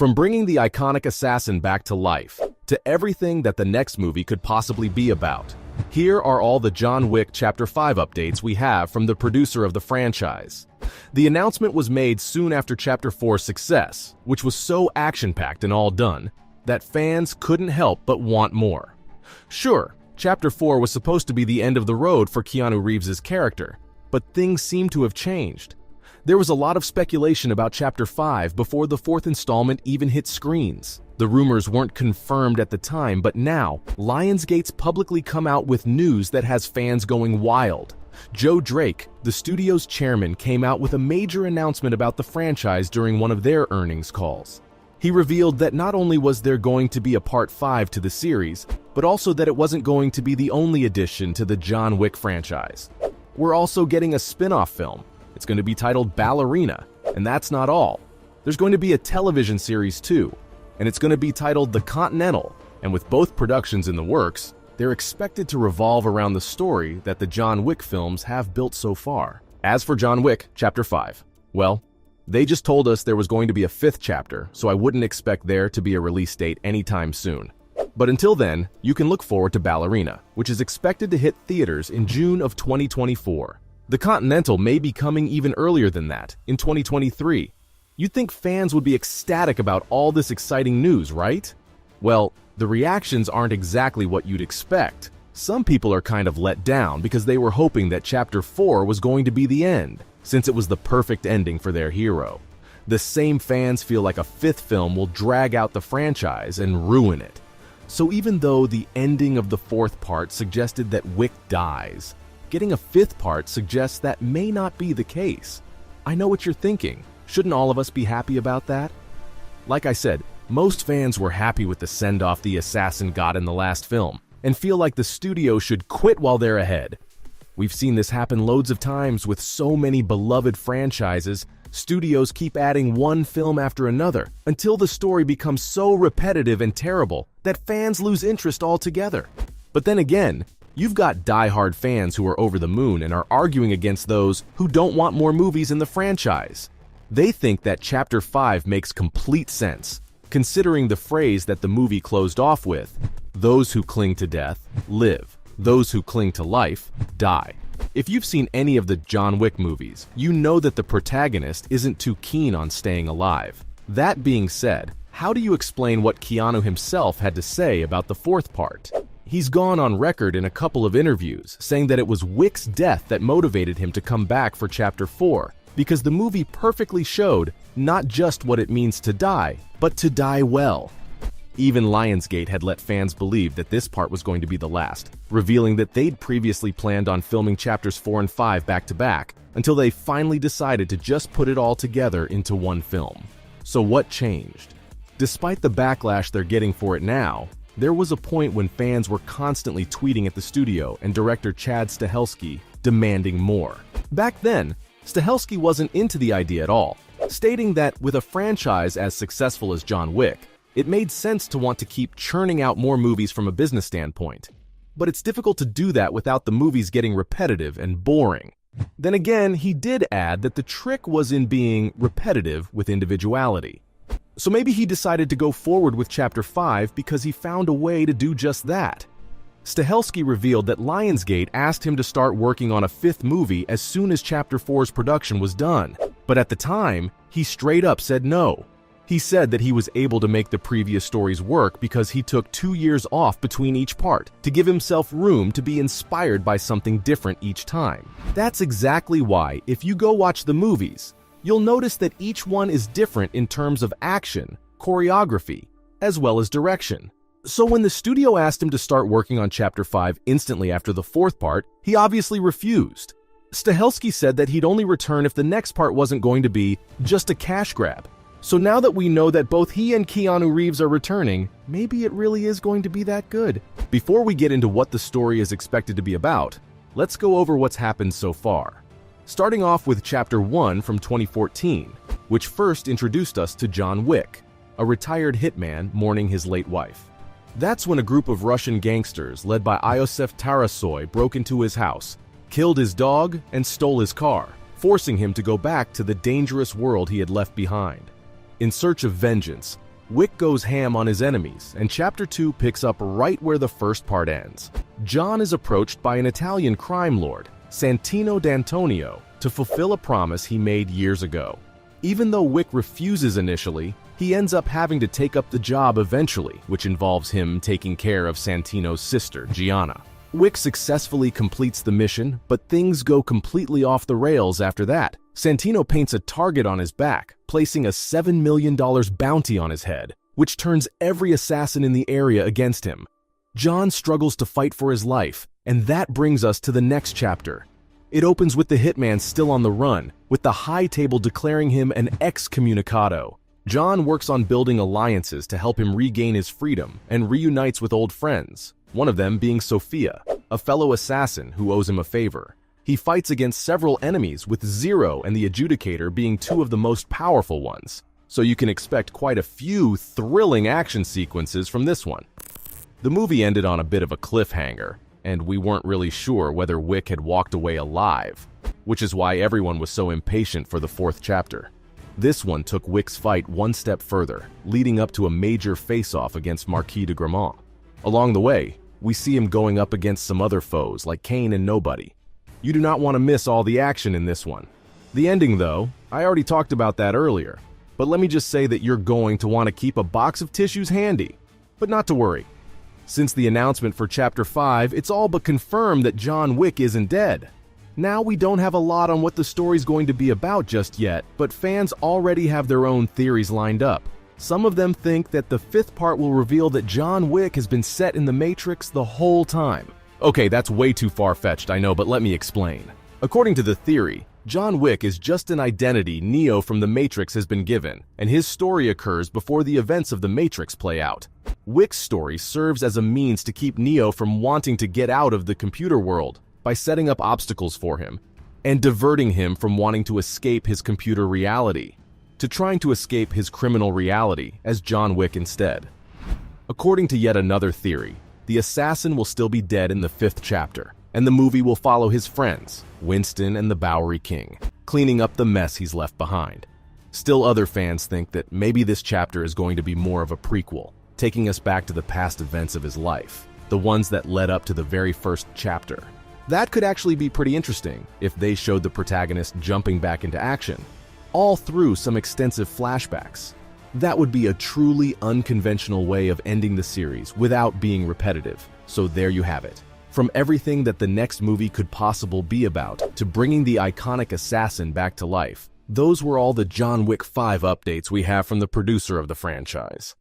From bringing the iconic assassin back to life, to everything that the next movie could possibly be about, here are all the John Wick Chapter 5 updates we have from the producer of the franchise. The announcement was made soon after Chapter 4's success, which was so action-packed and all done, that fans couldn't help but want more. Sure, Chapter 4 was supposed to be the end of the road for Keanu Reeves' character, but things seem to have changed. There was a lot of speculation about Chapter 5 before the fourth installment even hit screens. The rumors weren't confirmed at the time, but now, Lionsgate's publicly come out with news that has fans going wild. Joe Drake, the studio's chairman, came out with a major announcement about the franchise during one of their earnings calls. He revealed that not only was there going to be a Part 5 to the series, but also that it wasn't going to be the only addition to the John Wick franchise. We're also getting a spin-off film. It's going to be titled Ballerina, and that's not all. There's going to be a television series too, and it's going to be titled The Continental, and with both productions in the works, they're expected to revolve around the story that the John Wick films have built so far. As for John Wick Chapter 5, well, they just told us there was going to be a fifth chapter, so I wouldn't expect there to be a release date anytime soon. But until then, you can look forward to Ballerina, which is expected to hit theaters in June of 2024. The Continental may be coming even earlier than that, in 2023. You'd think fans would be ecstatic about all this exciting news, right? Well, the reactions aren't exactly what you'd expect. Some people are kind of let down because they were hoping that Chapter 4 was going to be the end, since it was the perfect ending for their hero. The same fans feel like a fifth film will drag out the franchise and ruin it. So even though the ending of the fourth part suggested that Wick dies, getting a fifth part suggests that may not be the case. I know what you're thinking. Shouldn't all of us be happy about that? Like I said, most fans were happy with the send-off the assassin got in the last film, and feel like the studio should quit while they're ahead. We've seen this happen loads of times with so many beloved franchises. Studios keep adding one film after another, until the story becomes so repetitive and terrible that fans lose interest altogether. But then again, you've got die-hard fans who are over the moon and are arguing against those who don't want more movies in the franchise. They think that Chapter 5 makes complete sense, considering the phrase that the movie closed off with, "Those who cling to death, live. Those who cling to life, die." If you've seen any of the John Wick movies, you know that the protagonist isn't too keen on staying alive. That being said, how do you explain what Keanu himself had to say about the fourth part? He's gone on record in a couple of interviews saying that it was Wick's death that motivated him to come back for Chapter 4, because the movie perfectly showed not just what it means to die, but to die well. Even Lionsgate had let fans believe that this part was going to be the last, revealing that they'd previously planned on filming Chapters 4 and 5 back-to-back, until they finally decided to just put it all together into one film. So what changed? Despite the backlash they're getting for it now, there was a point when fans were constantly tweeting at the studio and director Chad Stahelski demanding more. Back then, Stahelski wasn't into the idea at all, stating that with a franchise as successful as John Wick, it made sense to want to keep churning out more movies from a business standpoint. But it's difficult to do that without the movies getting repetitive and boring. Then again, he did add that the trick was in being repetitive with individuality. So maybe he decided to go forward with Chapter 5 because he found a way to do just that. Stahelski revealed that Lionsgate asked him to start working on a fifth movie as soon as Chapter 4's production was done. But at the time, he straight up said no. He said that he was able to make the previous stories work because he took 2 years off between each part to give himself room to be inspired by something different each time. That's exactly why, if you go watch the movies, you'll notice that each one is different in terms of action, choreography, as well as direction. So when the studio asked him to start working on Chapter 5 instantly after the fourth part, he obviously refused. Stahelski said that he'd only return if the next part wasn't going to be just a cash grab. So now that we know that both he and Keanu Reeves are returning, maybe it really is going to be that good. Before we get into what the story is expected to be about, let's go over what's happened so far. Starting off with Chapter 1 from 2014, which first introduced us to John Wick, a retired hitman mourning his late wife. That's when a group of Russian gangsters led by Iosef Tarasoy broke into his house, killed his dog, and stole his car, forcing him to go back to the dangerous world he had left behind. In search of vengeance, Wick goes ham on his enemies, and Chapter 2 picks up right where the first part ends. John is approached by an Italian crime lord, Santino D'Antonio, to fulfill a promise he made years ago. Even though Wick refuses initially, he ends up having to take up the job eventually, which involves him taking care of Santino's sister, Gianna. Wick successfully completes the mission, but things go completely off the rails after that. Santino paints a target on his back, placing a $7 million bounty on his head, which turns every assassin in the area against him. John struggles to fight for his life, and that brings us to the next chapter. It opens with the hitman still on the run, with the High Table declaring him an excommunicado. John works on building alliances to help him regain his freedom and reunites with old friends, one of them being Sophia, a fellow assassin who owes him a favor. He fights against several enemies, with Zero and the Adjudicator being two of the most powerful ones, so you can expect quite a few thrilling action sequences from this one. The movie ended on a bit of a cliffhanger, and we weren't really sure whether Wick had walked away alive, which is why everyone was so impatient for the fourth chapter. This one took Wick's fight one step further, leading up to a major face-off against Marquis de Gramont. Along the way, we see him going up against some other foes like Kane and Nobody. You do not want to miss all the action in this one. The ending, though, I already talked about that earlier, but let me just say that you're going to want to keep a box of tissues handy. But not to worry. Since the announcement for Chapter 5, it's all but confirmed that John Wick isn't dead. Now we don't have a lot on what the story's going to be about just yet, but fans already have their own theories lined up. Some of them think that the fifth part will reveal that John Wick has been set in the Matrix the whole time. Okay, that's way too far-fetched, I know, but let me explain. According to the theory, John Wick is just an identity Neo from the Matrix has been given, and his story occurs before the events of the Matrix play out. Wick's story serves as a means to keep Neo from wanting to get out of the computer world by setting up obstacles for him, and diverting him from wanting to escape his computer reality, to trying to escape his criminal reality as John Wick instead. According to yet another theory, the assassin will still be dead in the fifth chapter, and the movie will follow his friends, Winston and the Bowery King, cleaning up the mess he's left behind. Still, other fans think that maybe this chapter is going to be more of a prequel, taking us back to the past events of his life, the ones that led up to the very first chapter. That could actually be pretty interesting if they showed the protagonist jumping back into action, all through some extensive flashbacks. That would be a truly unconventional way of ending the series without being repetitive. So there you have it. From everything that the next movie could possibly be about, to bringing the iconic assassin back to life, those were all the John Wick 5 updates we have from the producer of the franchise.